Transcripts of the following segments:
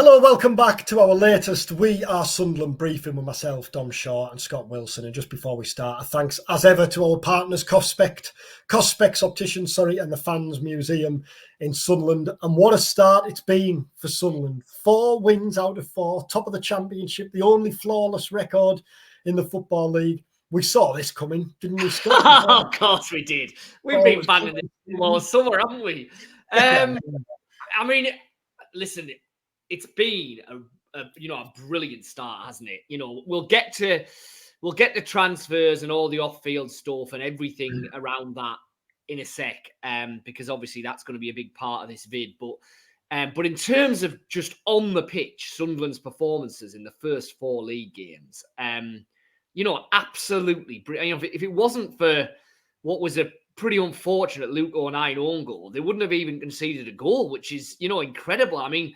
Hello, welcome back to our latest We Are Sunderland briefing with myself, Dom Shaw and Scott Wilson. And just before we start, a thanks as ever to our partners, Cospecs Opticians, and the Fans Museum in Sunderland. And what a start it's been for Sunderland. 4 wins out of 4, top of the Championship, the only flawless record in the Football League. We saw this coming, didn't we, Scott? Of course we did. We've been banging this all summer, haven't we? I mean, listen, it's been a brilliant start, hasn't it? We'll get to transfers and all the off-field stuff and everything around that in a sec, because obviously that's going to be a big part of this vid. But in terms of just on the pitch, Sunderland's performances in the first 4 league games, absolutely brilliant. If it wasn't for what was a pretty unfortunate Luke O'Nien own goal, they wouldn't have even conceded a goal, which is, incredible. I mean,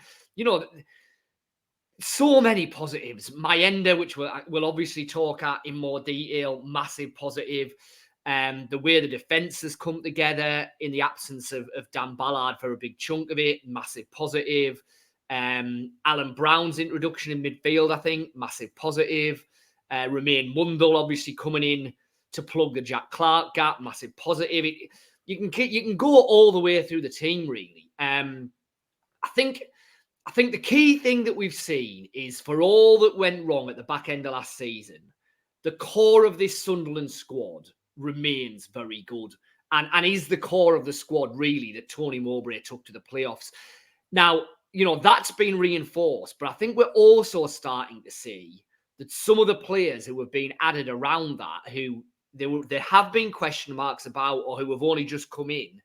so many positives. Mayenda, which we'll obviously talk at in more detail, massive positive. The way the defence has come together in the absence of Dan Ballard for a big chunk of it, massive positive. Alan Brown's introduction in midfield, I think, massive positive. Romain Mundle obviously coming in to plug the Jack Clark gap, massive positive. You can go all the way through the team, really. I think the key thing that we've seen is, for all that went wrong at the back end of last season, the core of this Sunderland squad remains very good and is the core of the squad, really, that Tony Mowbray took to the playoffs. Now, that's been reinforced, but I think we're also starting to see that some of the players who have been added around that, who there have been question marks about or who have only just come in,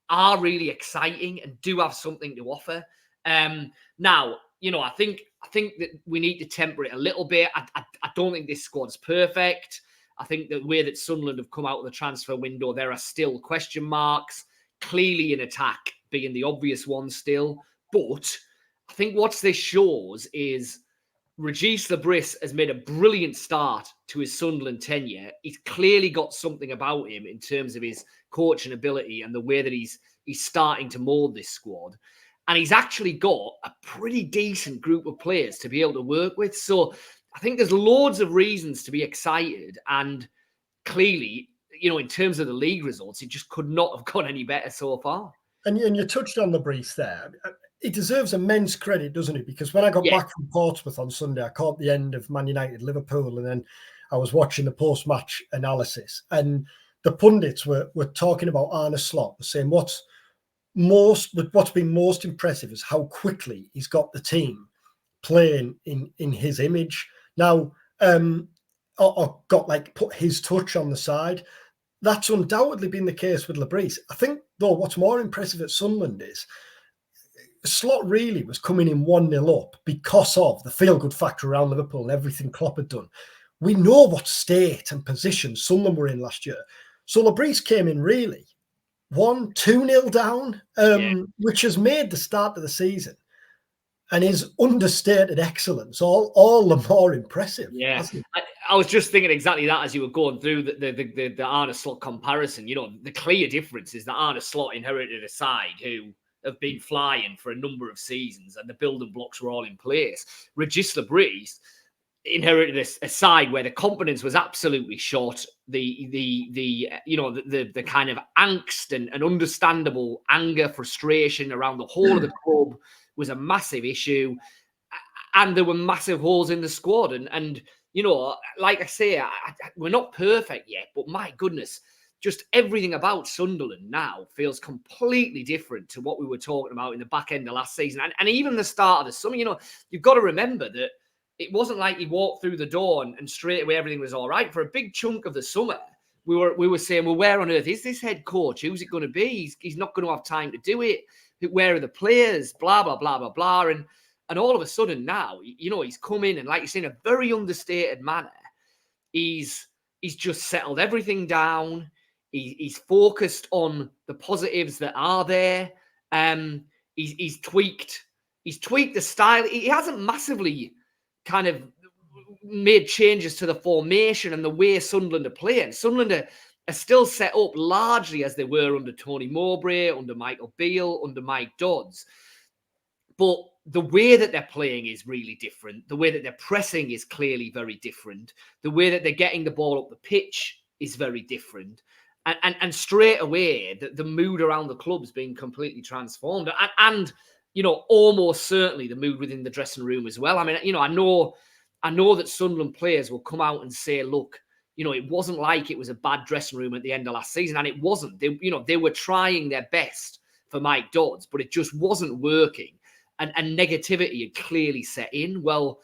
are really exciting and do have something to offer. Now, I think that we need to temper it a little bit. I don't think this squad's perfect. I think the way that Sunderland have come out of the transfer window, there are still question marks, clearly in attack being the obvious one still. But I think what this shows is Eliezer Bris has made a brilliant start to his Sunderland tenure. He's clearly got something about him in terms of his coaching ability and the way that he's starting to mould this squad. And he's actually got a pretty decent group of players to be able to work with. So I think there's loads of reasons to be excited. And clearly, in terms of the league results, it just could not have gone any better so far. And you touched on the Bris there. It deserves immense credit, doesn't it? Because when I got back from Portsmouth on Sunday, I caught the end of Man United Liverpool, and then I was watching the post-match analysis. And the pundits were talking about Arne Slot, saying what's been most impressive is how quickly he's got the team playing in his image. Now, or got put his touch on the side. That's undoubtedly been the case with Bris. I think, though, what's more impressive at Sunderland is Slot really was coming in 1-0 up because of the feel-good factor around Liverpool and everything Klopp had done. We know what state and position Sunderland were in last year. So Bris came in really 2-0 down, which has made the start of the season and his understated excellence all the more impressive. Yeah, I was just thinking exactly that as you were going through the Arne Slot comparison. The clear difference is that Arne Slot inherited a side who have been flying for a number of seasons and the building blocks were all in place. Eliezer Bris inherited a side where the confidence was absolutely shot. The kind of angst and understandable anger, frustration around the whole of the club was a massive issue, and there were massive holes in the squad. And like I say, we're not perfect yet, but my goodness, just everything about Sunderland now feels completely different to what we were talking about in the back end of last season, and even the start of the summer. You've got to remember that it wasn't like he walked through the door and straight away everything was all right. For a big chunk of the summer, we were saying, well, where on earth is this head coach? Who's it going to be? He's not going to have time to do it. Where are the players? Blah, blah, blah, blah, blah. And all of a sudden now, he's come in and, like you say, in a very understated manner, he's just settled everything down. He's focused on the positives that are there. He's tweaked the style. He hasn't massively kind of made changes to the formation and the way Sunderland are playing. Sunderland are still set up largely as they were under Tony Mowbray, under Michael Beale, under Mike Dodds. But the way that they're playing is really different. The way that they're pressing is clearly very different. The way that they're getting the ball up the pitch is very different. And straight away, the mood around the club's been completely transformed. And almost certainly the mood within the dressing room as well. I mean, I know that Sunderland players will come out and say, look, it wasn't like it was a bad dressing room at the end of last season. And it wasn't. They were trying their best for Mike Dodds, but it just wasn't working. And negativity had clearly set in. Well,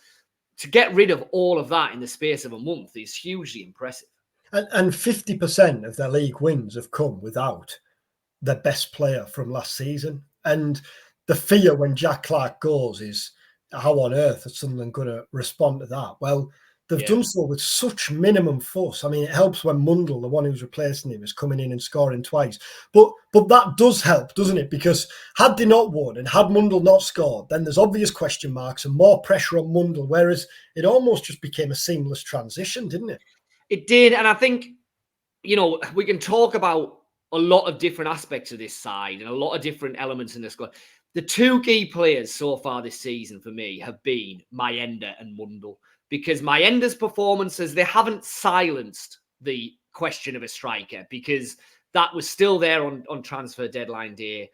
to get rid of all of that in the space of a month is hugely impressive. And 50% of their league wins have come without their best player from last season. And the fear when Jack Clarke goes is, how on earth is Sunderland going to respond to that? Well, they've done so with such minimum fuss. I mean, it helps when Mundell, the one who's replacing him, is coming in and scoring twice. But that does help, doesn't it? Because had they not won and had Mundell not scored, then there's obvious question marks and more pressure on Mundell, whereas it almost just became a seamless transition, didn't it? It did. And I think, we can talk about a lot of different aspects of this side and a lot of different elements in the squad. The two key players so far this season for me have been Mayenda and Mundell. Because Mayenda's performances, they haven't silenced the question of a striker, because that was still there on transfer deadline day.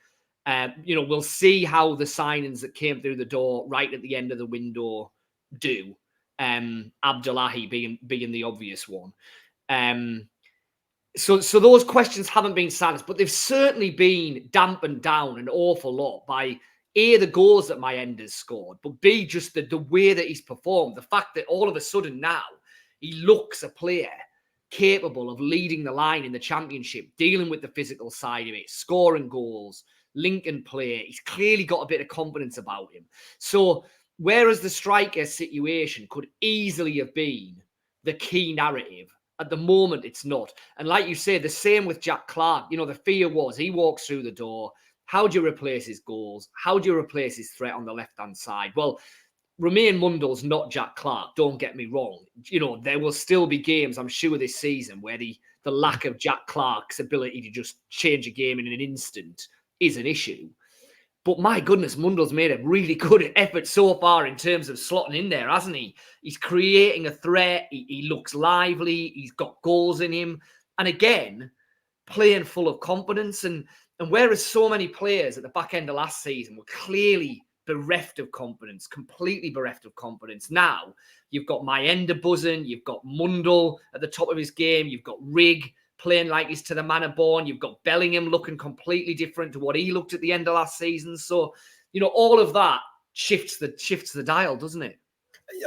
We'll see how the signings that came through the door right at the end of the window do. Abdullahi being the obvious one. So those questions haven't been silenced, but they've certainly been dampened down an awful lot by A, the goals that Mayenda's scored, but B, just the way that he's performed. The fact that all of a sudden now he looks a player capable of leading the line in the Championship, dealing with the physical side of it, scoring goals, link and play. He's clearly got a bit of confidence about him. So whereas the striker situation could easily have been the key narrative, at the moment it's not. And like you say, the same with Jack Clarke. The fear was he walks through the door. How do you replace his goals? How do you replace his threat on the left-hand side? Well, Romain Mundell's not Jack Clarke, don't get me wrong. There will still be games, I'm sure, this season where the lack of Jack Clarke's ability to just change a game in an instant is an issue. But my goodness, Mundell's made a really good effort so far in terms of slotting in there, hasn't he? He's creating a threat. He looks lively. He's got goals in him. And again, playing full of confidence. And whereas so many players at the back end of last season were clearly bereft of confidence, completely bereft of confidence, now you've got Mayenda buzzing, you've got Mundell at the top of his game, you've got Rigg playing like he's to the manor born, you've got Bellingham looking completely different to what he looked at the end of last season. So, all of that shifts the dial, doesn't it?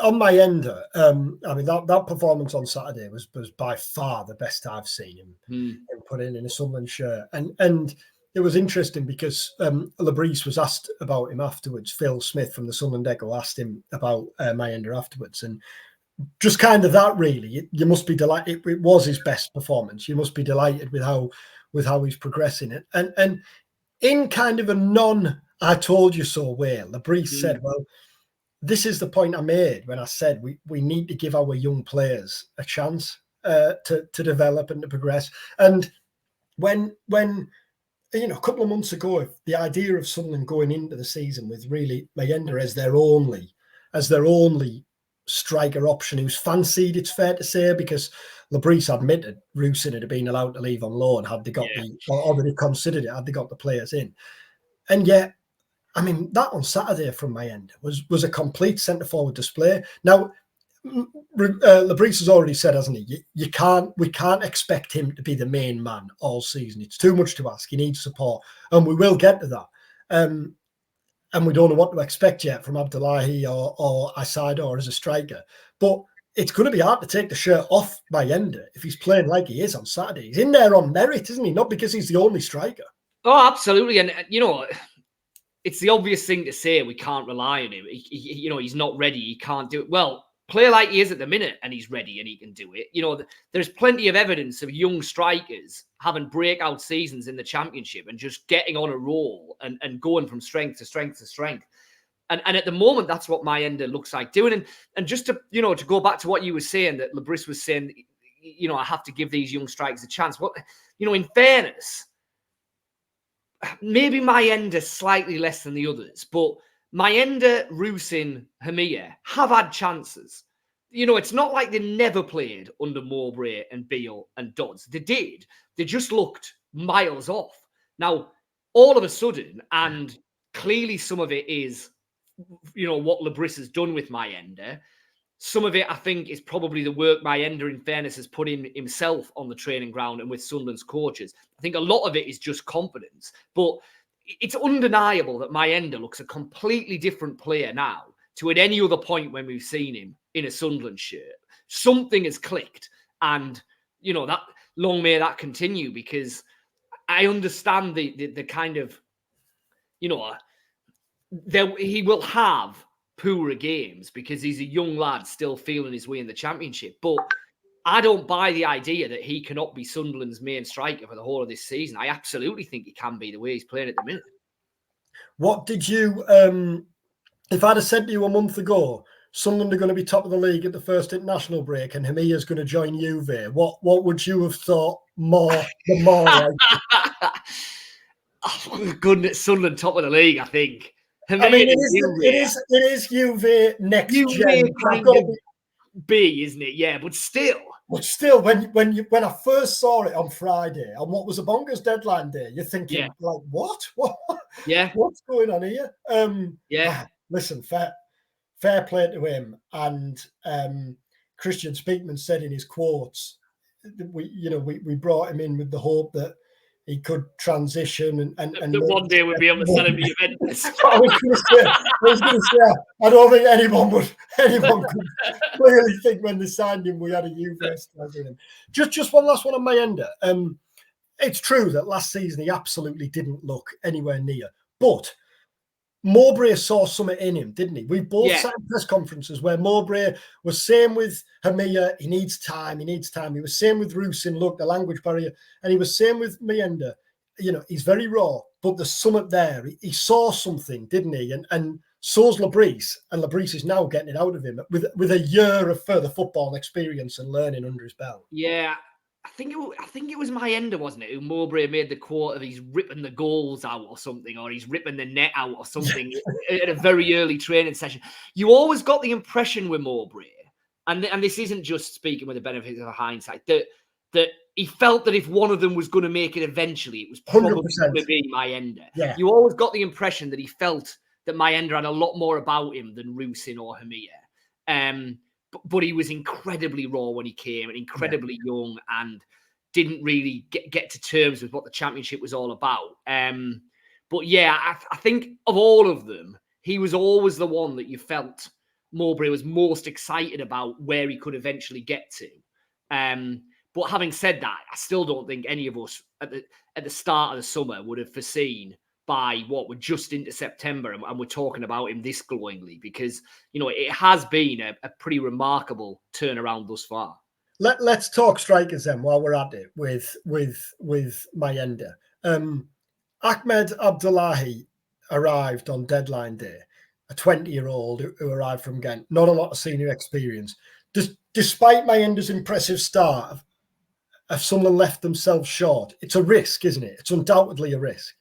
On Mayenda, I mean, that performance on Saturday was by far the best I've seen him put in a Sunderland shirt. And it was interesting because Bris was asked about him afterwards. Phil Smith from the Sunderland Echo asked him about Mayenda afterwards. And just kind of that, really, you must be delighted. It was his best performance. You must be delighted with how he's progressing it. And in kind of a non-I told you so way, Bris said, well, this is the point I made when I said we need to give our young players a chance to develop and to progress. And when a couple of months ago, the idea of Sunderland going into the season with really Mayenda as their only striker option who's fancied, it's fair to say, because Bris admitted Rusyn had been allowed to leave on loan had they got or they considered it had they got the players in. And yet, I mean, that on Saturday from Mayenda was a complete centre-forward display. Now, Bris has already said, hasn't he? We can't expect him to be the main man all season. It's too much to ask. He needs support, and we will get to that. And we don't know what to expect yet from Abdullahi or Isidore as a striker. But it's going to be hard to take the shirt off Mayenda if he's playing like he is on Saturday. He's in there on merit, isn't he? Not because he's the only striker. Oh, absolutely. And, it's the obvious thing to say. We can't rely on him. He's not ready. He can't do it. Well, play like he is at the minute and he's ready and he can do it. There's plenty of evidence of young strikers having breakout seasons in the Championship and just getting on a roll and going from strength to strength to strength. And at the moment, that's what Mayenda looks like doing. And just to, to go back to what you were saying, that Bris was saying, I have to give these young strikers a chance. Well, in fairness, maybe Mayenda slightly less than the others, but Mayenda, Rusin, Hamia have had chances. It's not like they never played under Mowbray and Beale and Dodds. They did. They just looked miles off. Now, all of a sudden, and clearly some of it is, what Bris has done with Mayenda. Some of it, I think, is probably the work Mayenda, in fairness, has put in himself on the training ground and with Sunderland's coaches. I think a lot of it is just confidence. But it's undeniable that Mayenda looks a completely different player now to at any other point when we've seen him in a Sunderland shirt. Something has clicked, and that long may that continue, because I understand the kind of he will have poorer games because he's a young lad still feeling his way in the Championship, but I don't buy the idea that he cannot be Sunderland's main striker for the whole of this season. I absolutely think he can be, the way he's playing at the minute. What did you, if I'd have said to you a month ago, Sunderland are going to be top of the league at the first international break and Hamia's going to join Juve, what would you have thought more? Oh, goodness, Sunderland top of the league, I think. It is Juve next gen. Kind of B, isn't it? Yeah, but still. But still, when I first saw it on Friday, on what was a bonkers deadline day, you're thinking, like, what? Yeah. What's going on here? Listen, fair play to him. And Christian Speakman said in his quotes, we brought him in with the hope that he could transition and one day we'll be able to sell him to Juventus. I was going to say, I don't think anyone could really think when they signed him we had a Juve striker in him. Just one last one on Mayenda. It's true that last season he absolutely didn't look anywhere near, but Mowbray saw something in him, didn't he? We both sat in press conferences where Mowbray was saying with Hamia, he needs time. He was saying with Rusin, look, the language barrier. And he was saying with Mayenda, he's very raw, but there's something there. He saw something, didn't he? And so's Bris, and Bris is now getting it out of him with a year of further football experience and learning under his belt. Yeah. I think it was Mayenda, wasn't it, who Mowbray made the quote of he's ripping the goals out or something, or he's ripping the net out or something at a very early training session. You always got the impression with Mowbray, and this isn't just speaking with the benefit of hindsight, that he felt that if one of them was going to make it eventually, it was probably going to be Mayenda. Yeah. You always got the impression that he felt that Mayenda had a lot more about him than Rusin or Hamia. But he was incredibly raw when he came and incredibly young and didn't really get to terms with what the Championship was all about. But yeah, I think of all of them, he was always the one that you felt Mowbray was most excited about where he could eventually get to. But having said that, I still don't think any of us at the start of the summer would have foreseen by we're just into September and we're talking about him this glowingly, because it has been a pretty remarkable turnaround thus far. Let's talk strikers then while we're at it with Mayenda. Ahmed Abdullahi arrived on deadline day, a 20-year-old who arrived from Ghent, not a lot of senior experience. Despite Mayenda's impressive start, have someone left themselves short? It's a risk, isn't it? It's undoubtedly a risk.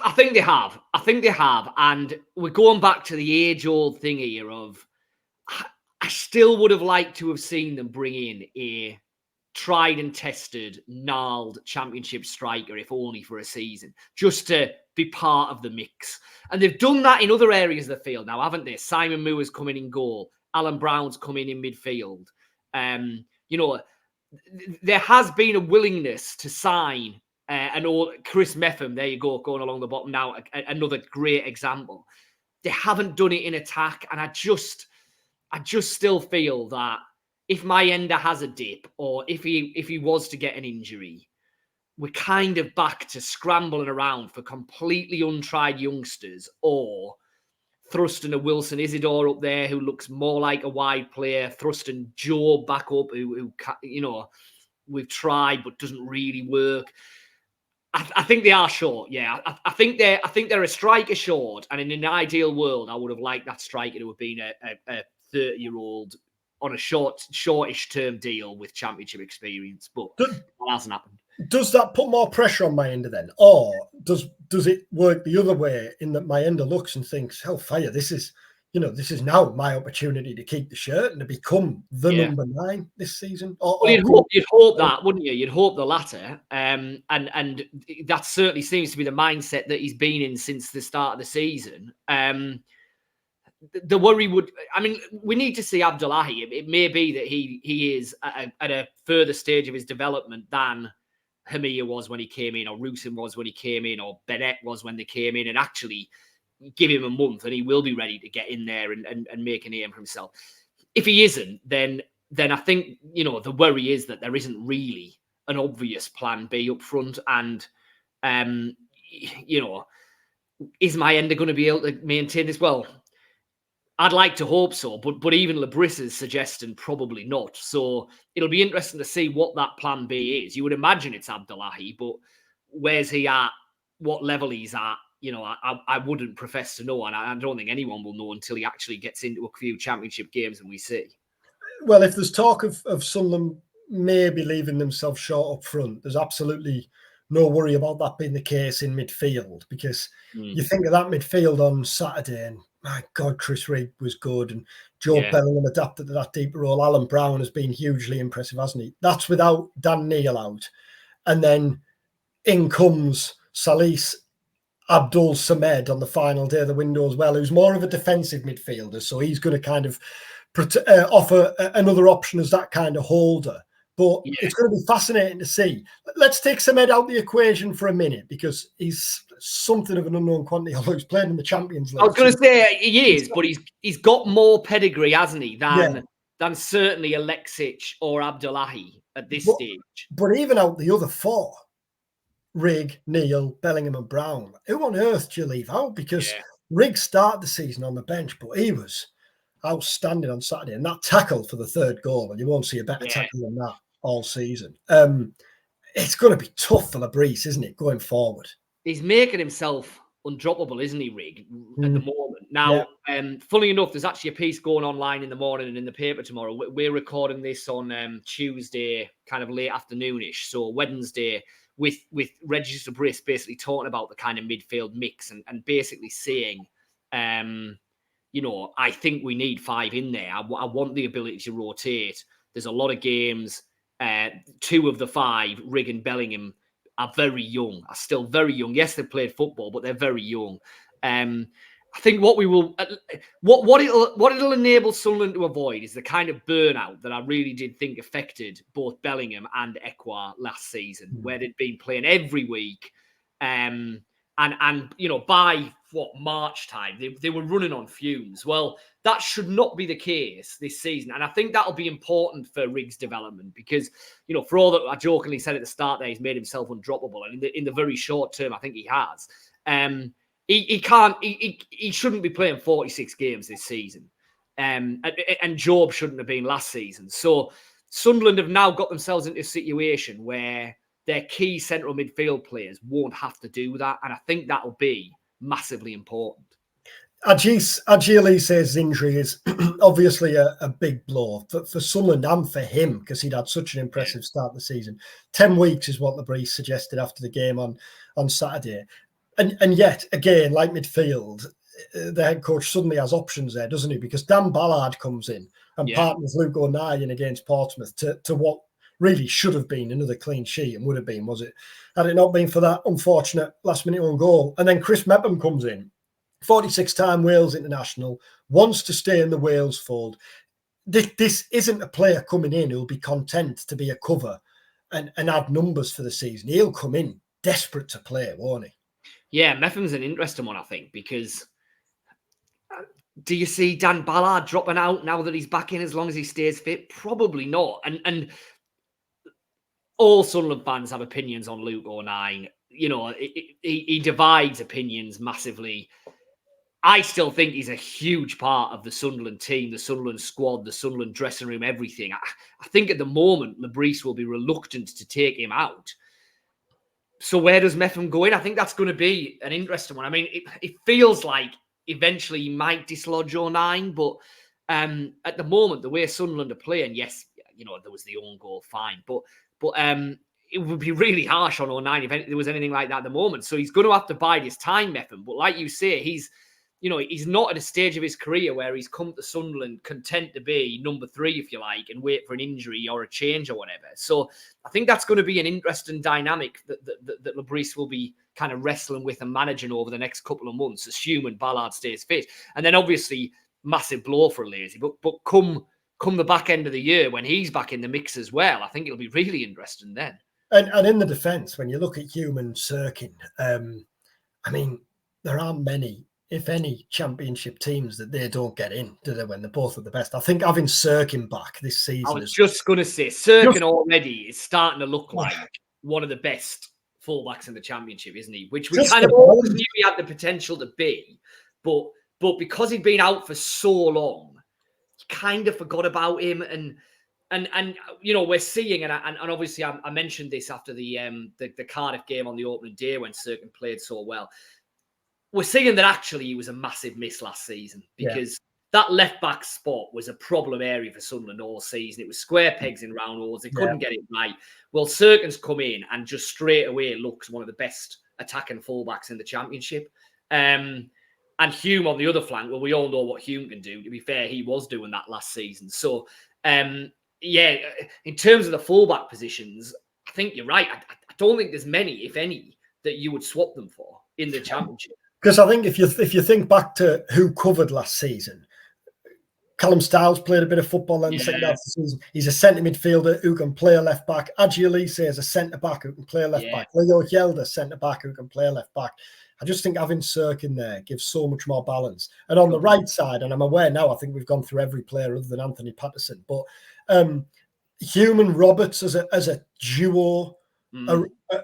I think they have. And we're going back to the age-old thing here of I still would have liked to have seen them bring in a tried and tested, gnarled Championship striker, if only for a season, just to be part of the mix. And they've done that in other areas of the field now, haven't they? Simon Moore's coming in goal. Alan Brown's coming in midfield. There has been a willingness to sign Chris Meffam, there you go, going along the bottom now, another great example. They haven't done it in attack, and I just still feel that if Mayenda has a dip, or if he was to get an injury, we're kind of back to scrambling around for completely untried youngsters, or thrusting a Wilson Isidore up there who looks more like a wide player, thrusting Joe back up who we've tried but doesn't really work. I think they are short. Yeah, I think they're a striker short. And in an ideal world, I would have liked that striker to have been a 30-year-old on a shortish term deal with Championship experience. But that hasn't happened. Does that put more pressure on Mayenda then? Or does it work the other way in that Mayenda looks and thinks, hellfire, this is now my opportunity to keep the shirt and to become the number 9 this season? Well, you'd hope that, wouldn't you? You'd hope the latter. And that certainly seems to be the mindset that he's been in since the start of the season. The worry would, I mean, we need to see Abdullahi. It may be that he is at a further stage of his development than Hamia was when he came in, or Rusin was when he came in, or Bennett was when they came in, and actually give him a month and he will be ready to get in there and make a name for himself. If he isn't, then I think, the worry is that there isn't really an obvious plan B up front. And, is Mayenda going to be able to maintain this? Well, I'd like to hope so, but even Bris is suggesting probably not. So it'll be interesting to see what that plan B is. You would imagine it's Abdullahi, but where's he at? What level he's at? I wouldn't profess to know, and I don't think anyone will know until he actually gets into a few championship games and we see. Well, if there's talk of Sunderland maybe leaving themselves short up front, there's absolutely no worry about that being the case in midfield, because you think of that midfield on Saturday and my God, Chris Reid was good, and Joe Bellingham adapted to that deeper role. Alan Brown has been hugely impressive, hasn't he? That's without Dan Neil out. And then in comes Salis Abdul Samed on the final day of the window as well, who's more of a defensive midfielder. So he's going to kind of offer another option as that kind of holder. But it's going to be fascinating to see. Let's take Samed out the equation for a minute, because he's something of an unknown quantity, although he's playing in the Champions League. I was going to say he is, but he's got more pedigree, hasn't he, than certainly Alexic or Abdullahi at this stage. But even out the other 4, Rigg, Neil, Bellingham and Brown, who on earth do you leave out? Because Rigg started the season on the bench, but he was outstanding on Saturday. And that tackle for the 3rd goal, and you won't see a better tackle than that all season. It's going to be tough for Bris, isn't it, going forward? He's making himself undroppable, isn't he, Rigg, at the moment? Now, funnily enough, there's actually a piece going online in the morning and in the paper tomorrow. We're recording this on Tuesday, kind of late afternoonish. So Wednesday, with Eliezer Bris basically talking about the kind of midfield mix and basically saying, I think we need 5 in there. I want the ability to rotate. There's a lot of games. 2 of the 5, Rigg and Bellingham, are very young, are still very young. Yes, they've played football, but they're very young. I think what it'll enable Sunderland to avoid is the kind of burnout that I really did think affected both Bellingham and Ekwa last season, where they'd been playing every week. And by March time, they were running on fumes. Well, that should not be the case this season. And I think that'll be important for Rigg's development, because, for all that I jokingly said at the start there, he's made himself undroppable. And in the very short term, I think he has. He shouldn't be playing 46 games this season. And Job shouldn't have been last season. So Sunderland have now got themselves into a situation where their key central midfield players won't have to do that. And I think that'll be massively important. Elieser's injury is obviously a big blow for Sunderland and for him, because he'd had such an impressive start of the season. 10 weeks is what Bris suggested after the game on Saturday. And yet, again, like midfield, the head coach suddenly has options there, doesn't he? Because Dan Ballard comes in and partners Luke O'Neill in against Portsmouth to what really should have been another clean sheet, and would have been, was it? Had it not been for that unfortunate last-minute own goal. And then Chris Mepham comes in, 46-time Wales international, wants to stay in the Wales fold. This isn't a player coming in who'll be content to be a cover and add numbers for the season. He'll come in desperate to play, won't he? Yeah, Mepham's an interesting one, I think, because do you see Dan Ballard dropping out now that he's back in as long as he stays fit? Probably not. And all Sunderland fans have opinions on Luke O'Neill. He divides opinions massively. I still think he's a huge part of the Sunderland team, the Sunderland squad, the Sunderland dressing room, everything. I think at the moment, Bris will be reluctant to take him out. So where does Mepham go in? I think that's going to be an interesting one. I mean, it feels like eventually he might dislodge O'Neill, but at the moment, the way Sunderland are playing, yes, there was the own goal, fine. But it would be really harsh on 09 if there was anything like that at the moment. So he's going to have to bide his time, Metham. But like you say, he's not at a stage of his career where he's come to Sunderland content to be number 3, if you like, and wait for an injury or a change or whatever. So I think that's going to be an interesting dynamic that Bris will be kind of wrestling with and managing over the next couple of months, assuming Ballard stays fit. And then obviously massive blow for Lazy. But come the back end of the year when he's back in the mix as well, I think it'll be really interesting then. And in the defence, when you look at Hume and Sirkin, I mean, there aren't many, if any, championship teams that they don't get in, do they, when they're both at the best? I think having Sirkin back this season... I was just going to say, Sirkin already is starting to look like one of the best fullbacks in the championship, isn't he? Which we kind of always knew he had the potential to be. But because he'd been out for so long, you kind of forgot about him. And we're seeing, and obviously I mentioned this after the Cardiff game on the opening day when Sirkin played so well. We're seeing that actually he was a massive miss last season because that left-back spot was a problem area for Sunderland all season. It was square pegs in round holes. They couldn't get it right. Well, Sirkin's come in and just straight away looks one of the best attacking fullbacks in the championship. And Hume on the other flank, well, we all know what Hume can do. To be fair, he was doing that last season. So, in terms of the fullback positions, I think you're right. I don't think there's many, if any, that you would swap them for in the championship. Because I think if you think back to who covered last season, Callum Styles played a bit of football then the second half of the season. He's a centre midfielder who can play a left back. Eliezer is a centre back who can play a left back. Leo Yelda, centre back who can play a left back. I just think having Sirkin there gives so much more balance. And on the right side, and I'm aware now, I think we've gone through every player other than Anthony Patterson, but Hume and Roberts as a duo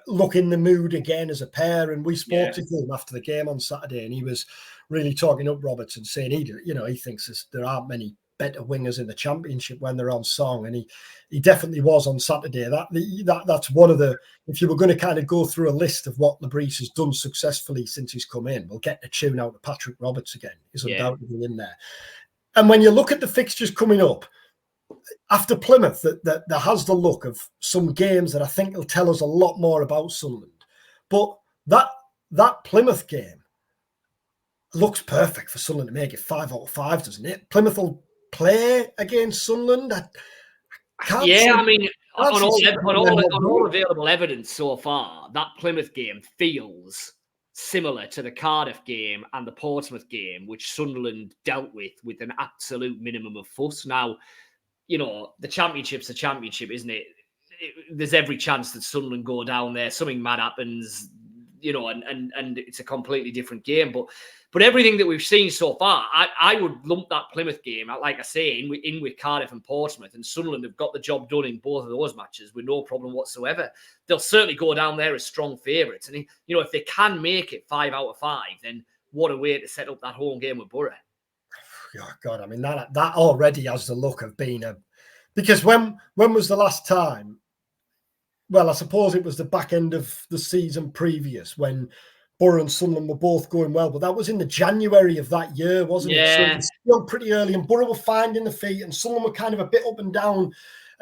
look in the mood again as a pair. And we spoke to him after the game on Saturday, and he was really talking up Roberts and saying he thinks there aren't many better wingers in the championship when they're on song, and he definitely was on Saturday. That's one of the, if you were going to kind of go through a list of what Bris has done successfully since he's come in, we'll get the tune out of Patrick Roberts again. He's undoubtedly in there. And when you look at the fixtures coming up after Plymouth, that has the look of some games that I think will tell us a lot more about Sunderland. But that Plymouth game looks perfect for Sunderland to make it 5 out of 5, doesn't it? Plymouth will play against Sunderland. I mean, on all available evidence so far, that Plymouth game feels similar to the Cardiff game and the Portsmouth game, which Sunderland dealt with an absolute minimum of fuss. Now, the championship's a championship, isn't it? There's every chance that Sunderland go down there, something mad happens, and it's a completely different game. But everything that we've seen so far, I would lump that Plymouth game, like I say, in with Cardiff and Portsmouth, and Sunderland have got the job done in both of those matches with no problem whatsoever. They'll certainly go down there as strong favourites. And, if they can make it 5 out of 5, then what a way to set up that home game with Borough. Oh, God, I mean, that already has the look of being because when was the last time? Well, I suppose it was the back end of the season previous when Borough and Sunderland were both going well, but that was in the January of that year, wasn't it? So it was still pretty early, and Borough were finding the feet, and Sunderland were kind of a bit up and down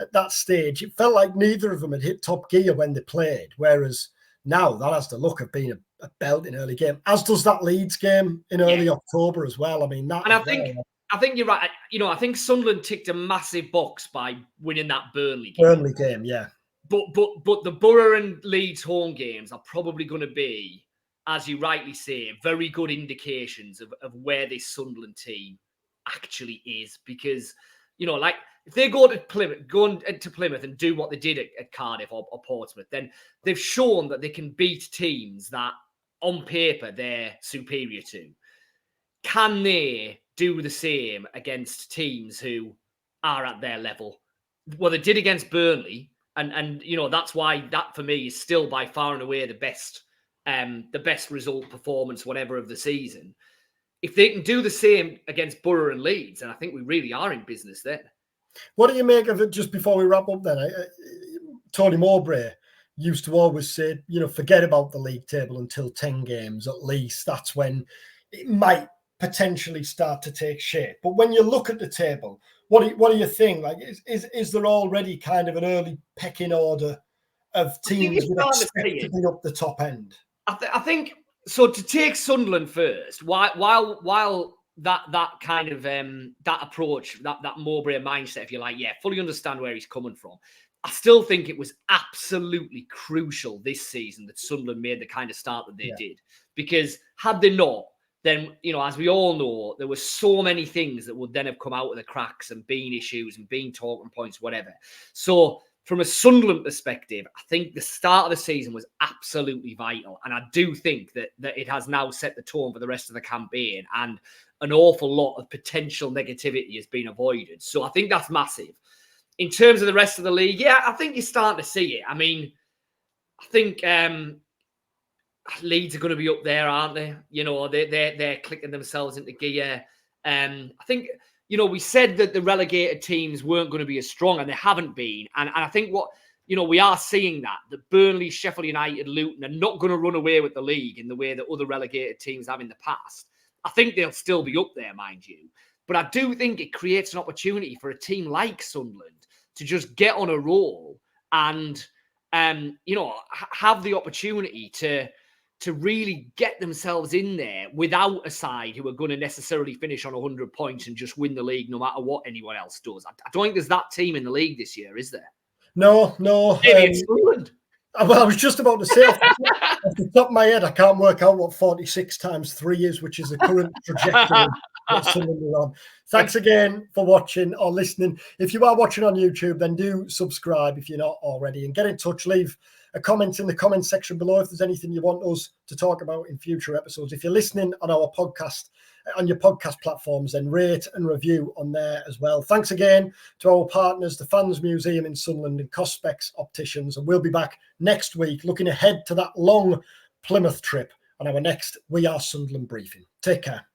at that stage. It felt like neither of them had hit top gear when they played, whereas now that has the look of being a belt in early game, as does that Leeds game in early October as well. I mean, I think you're right. I think Sunderland ticked a massive box by winning that Burnley game. But the Borough and Leeds home games are probably going to be, as you rightly say, very good indications of where this Sunderland team actually is. Because, like if they go to Plymouth and do what they did at Cardiff or Portsmouth, then they've shown that they can beat teams that on paper they're superior to. Can they do the same against teams who are at their level? Well, they did against Burnley, and that's why that for me is still by far and away the best result performance, whatever, of the season. If they can do the same against Borough and Leeds, and I think we really are in business there. What do you make of it, just before we wrap up then? Tony Mowbray used to always say, forget about the league table until 10 games at least. That's when it might potentially start to take shape. But when you look at the table, what do you think? Like, is there already kind of an early pecking order of teams would expect to be up the top end. I think so. To take Sunderland first, while that kind of that approach, that Mowbray mindset, if you like, fully understand where he's coming from. I still think it was absolutely crucial this season that Sunderland made the kind of start that they did, because had they not, then, as we all know, there were so many things that would then have come out of the cracks and been issues and been talking points, whatever. So from a Sunderland perspective, I think the start of the season was absolutely vital. And I do think that it has now set the tone for the rest of the campaign, and an awful lot of potential negativity has been avoided. So I think that's massive. In terms of the rest of the league, I think you're starting to see it. I mean, I think Leeds are going to be up there, aren't they? They're clicking themselves into gear. I think, we said that the relegated teams weren't going to be as strong, and they haven't been. And I think we are seeing that Burnley, Sheffield United, Luton are not going to run away with the league in the way that other relegated teams have in the past. I think they'll still be up there, mind you. But I do think it creates an opportunity for a team like Sunderland to just get on a roll and, have the opportunity to really get themselves in there without a side who are going to necessarily finish on 100 points and just win the league no matter what anyone else does. I don't think there's that team in the league this year, is there? No. Maybe it's Sunderland. Well, I was just about to say, off the top of my head, I can't work out what 46 times 3 is, which is the current trajectory that Sunderland are on. Thanks again for watching or listening. If you are watching on YouTube, then do subscribe if you're not already, and get in touch. Leave a comment in the comment section below if there's anything you want us to talk about in future episodes. If you're listening on our podcast, on your podcast platforms, then rate and review on there as well. Thanks again to our partners, the Fans Museum in Sunderland and Cospex Opticians. And we'll be back next week looking ahead to that long Plymouth trip on our next We Are Sunderland briefing. Take care.